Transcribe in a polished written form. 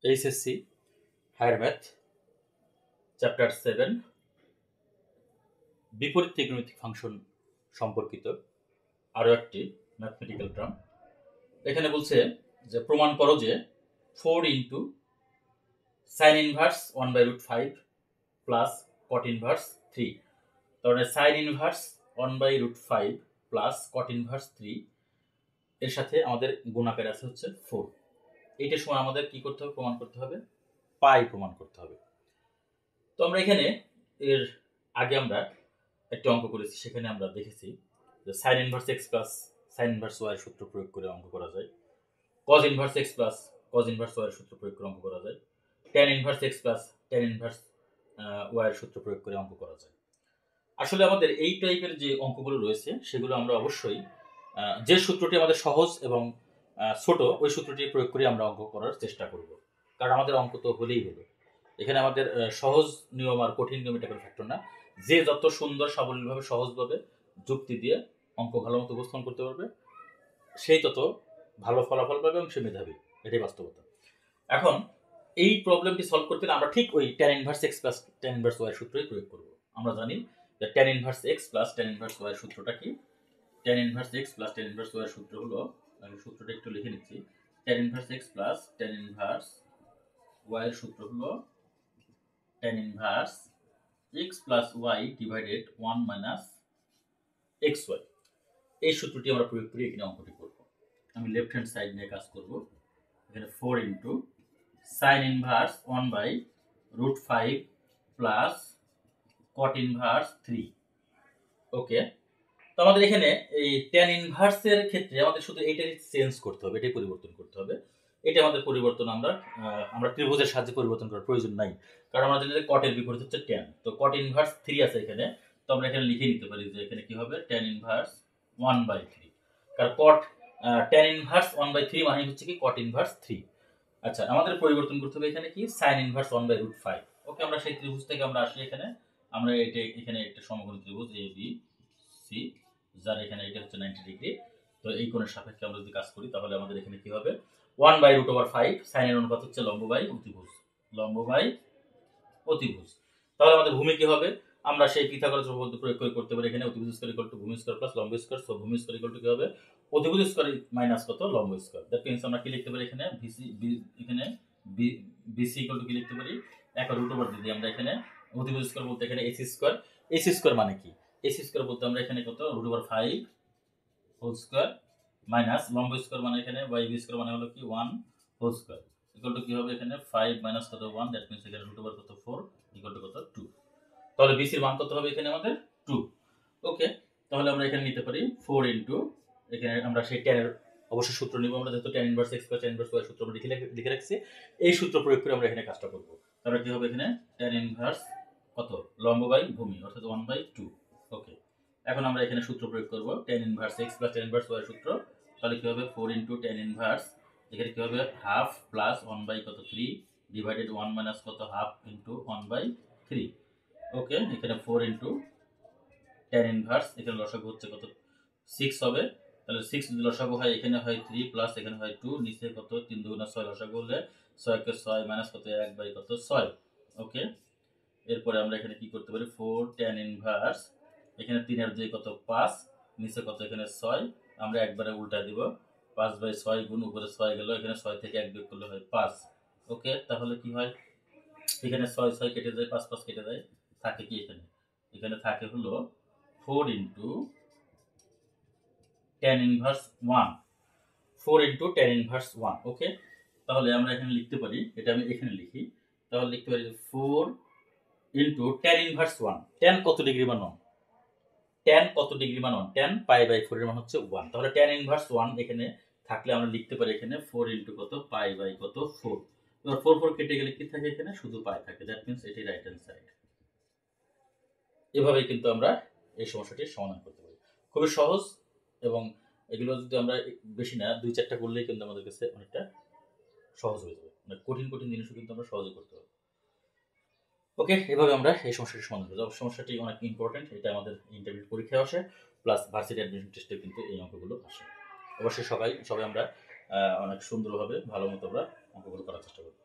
HSC higher math chapter 7 বিপরীত ত্রিকোণমিতিক function সম্পর্কিত আরও একটি ম্যাথমেটিক্যাল টার্ম। এখানে বলছে যে প্রমাণ করো যে 4 into sign inverse 1/√5 plus cot inverse 3, তাহলে sign inverse 1/√5 plus cot inverse 3 এর সাথে আমাদের গুণাকার আছে হচ্ছে 4। এইটার সময় আমাদের কি করতে হবে? প্রমাণ করতে হবে পাই প্রমাণ করতে হবে। তো আমরা এখানে এর আগে আমরা একটা অঙ্ক করেছি, সেখানে আমরা দেখেছি যে sine inverse x plus sine inverse y এর সূত্র প্রয়োগ করে অঙ্ক করা যায়, cos inverse x plus cos inverse y এর সূত্র প্রয়োগ করে অঙ্ক করা যায়, tan inverse x plus tan inverse y এর সূত্র প্রয়োগ করে অঙ্ক করা যায়। আসলে আমাদের এই টাইপের যে অঙ্কগুলো রয়েছে সেগুলো আমরা অবশ্যই যে সূত্রটি আমাদের সহজ এবং ছোট ওই সূত্রটি প্রয়োগ করে আমরা অঙ্ক করার চেষ্টা করব, কারণ আমাদের অঙ্ক তো হলেই হলো। এখানে আমাদের সহজ নিয়ম আর কঠিন নিয়ম এটা কোনো ফ্যাক্টর না। যে যত সুন্দর সাবলীলভাবে সহজভাবে যুক্তি দিয়ে অঙ্ক ভালো মতো উপস্থাপন করতে পারবে সেই তত ভালো ফলাফল পাবে এবং সে মেধাবী, এটাই বাস্তবতা। এখন এই প্রবলেমটি সলভ করতে আমরা ঠিক ওই tan inverse x plus tan inverse y এর সূত্রই প্রয়োগ করব। আমরা জানি যে tan inverse x plus tan inverse y এর সূত্রটা কি? Tan inverse x plus tan inverse y এর সূত্র হলো, আমি সূত্রটা একটু লিখে নিচ্ছি। Tan inverse x plus tan inverse y এর সূত্র হলো tan inverse x plus y divided 1 minus x y. এই সূত্রটি আমরা প্রয়োগ করে এখানে অঙ্কটি করব। আমি লেফট হ্যান্ড সাইড নিয়ে কাজ করব। এখানে 4 into sign inverse 1/√5 plus cot inverse 3। ওকে, তো আমাদের এখানে এই ট্যান ইনভার্সের ক্ষেত্রে আমাদের শুধু এইটাই চেঞ্জ করতে হবে, এটাই পরিবর্তন করতে হবে। এটা আমাদের পরিবর্তন আমরা ত্রিভুজের সাহায্যে পরিবর্তন করার প্রয়োজন নাই, কারণ আমরা জানি যে কটের বিপরীত হচ্ছে ট্যান। তো কট ইনভার্স 3 আছে এখানে, তো আমরা এখানে লিখে নিতে পারি যে এখানে কি হবে ট্যান ইনভার্স 1/3, কারণ কট ট্যান ইনভার্স 1/3 মানে হচ্ছে কি কট ইনভার্স 3। আচ্ছা, আমাদের পরিবর্তন করতে হবে এখানে কি সাইন ইনভার্স 1/√5। ওকে, আমরা সেই ত্রিভুজ থেকে আমরা আসি এখানে, আমরা এখানে একটা সমকোণী ত্রিভুজ এ বি সি, যার এখানে এটা হচ্ছে 90 ডিগ্রি। তো এই কোণের সাপেক্ষে আমরা যদি কাজ করি তাহলে আমাদের এখানে কি হবে 1/√5 সাইনের অনুপাত হচ্ছে লম্ব বাই অতিভুজ, লম্ব বাই অতিভুজ। তাহলে আমাদের ভূমি কি হবে? আমরা সেই পিথাগোরাস উপপাদ্য প্রয়োগ করে করতে পারি। এখানে অতিভুজ স্কয়ার ইকুয়াল টু ভূমি স্কয়ার প্লাস লম্ব স্কয়ার। সো ভূমি স্কয়ার ইকুয়াল টু কি হবে অতিভুজ স্কয়ার মাইনাস কত লম্ব স্কয়ার। দ্যাট মিন্স আমরা কি লিখতে পারি এখানে এখানে বিসি ইকুয়াল টু কি লিখতে পারি 1/√, যদি আমরা এখানে অতিভুজ স্কয়ার বলতে এখানে এসি স্কয়ার। এসি স্কয়ার মানে কি? এসি স্কয়ার বলতে আমরা এখানে কত √5 হোল স্কয়ার মাইনাস লম্ব স্কয়ার মানে এখানে বি স্কয়ার মানে হলো কি 1 হোল স্কয়ার ইকুয়াল টু কি হবে এখানে 5 মাইনাস কত 1, দ্যাট মিন্স এখানে √, কত 4 ইকুয়াল টু কত 2। তাহলে বিসি এর মান কত হবে এখানে আমাদের 2। ওকে, তাহলে আমরা এখানে নিতে পারি 4 ইনটু, এখানে আমরা সেই ট্যান এর অবশ্যই সূত্র নিব। আমরা যেহেতু tan inverse x plus tan inverse y সূত্র আমরা লিখে রাখছি, এই সূত্র প্রয়োগ করে আমরা এখানে কাজটা করব। তাহলে কি হবে এখানে ট্যান ইনভার্স কত লম্ব বাই ভূমি অর্থাৎ 1/2। ওকে, এখন আমরা এখানে সূত্র প্রয়োগ করব tan inverse x plus tan inverse y সূত্র। তাহলে কি হবে 4 ইনটু ট্যান ইনভার্স, এখানে কি হবে হাফ প্লাস 1/3 ডিভাইডেড 1 মাইনাস কত হাফ ইনটু 1/3। ওকে, এখানে 4 ইনটু ট্যান ইনভার্স, এখানে লসাগু হচ্ছে কত 6 হবে। তাহলে 6 যদি লসাগু হয় এখানে হয় 3 প্লাস এখানে হয় 2, নিচে কত 3 2 6 লসাগু হলে 6 কে 6 মাইনাস কত 1/6। ওকে, এরপরে আমরা এখানে কি করতে পারি 4 ট্যান ইনভার্স, এখানে 3 এর 2 কত 5, নিচে কত এখানে 6, আমরা একবারে উল্টা দিব 5/6 গুণ উপরে 6 গেল, এখানে 6 থেকে 1 বিয়োগ করলে হয় 5। ওকে, তাহলে কি হয় এখানে 6 6 কেটে যায়, 5 5 কেটে যায়, থাকে কি এখানে এখানে থাকে হলো 4 into tan inverse 1, 4 into tan inverse 1। ওকে, তাহলে আমরা এখানে লিখতে পারি, এটা আমি এখানে লিখি, তাহলে লিখতে পারি 4 ইনটু ট্যান ইনভার্স 1। ট্যান কত ডিগ্রি মান 1? ট্যান কত ডিগ্রি মান 1? ট্যান π/4 এর মান হচ্ছে 1। তাহলে ট্যান ইনভার্স 1 এখানে থাকলে আমরা লিখতে পারি এখানে 4 ইনটু কত π/4। এবার 4 4 কেটে গেলে কি থাকে এখানে শুধু পাই থাকে, দ্যাট মিন্স এটি রাইট হ্যান্ড সাইড। এভাবেই কিন্তু আমরা এই সমস্যাটির সমাধান করতে পারি, খুবই সহজ। এবং এগুলো যদি আমরা বেশি না 2-4টা করলেই কিন্তু আমাদের কাছে অনেকটা সহজ হয়ে যাবে, মানে কঠিন কঠিন জিনিসও কিন্তু আমরা সহজে করতে পারবো। ওকে, এভাবে আমরা এই সমস্যাটির সমাধান করব। সমস্যাটি অনেক ইম্পর্টেন্ট, এটা আমাদের ইন্টারভিউ পরীক্ষায় আসে, প্লাস ভার্সিটি অ্যাডমিশন টেস্টে কিন্তু এই অঙ্কগুলো আসে। অবশ্যই সবাই আমরা অনেক সুন্দরভাবে ভালো মতো আমরা অঙ্কগুলো করার চেষ্টা করব।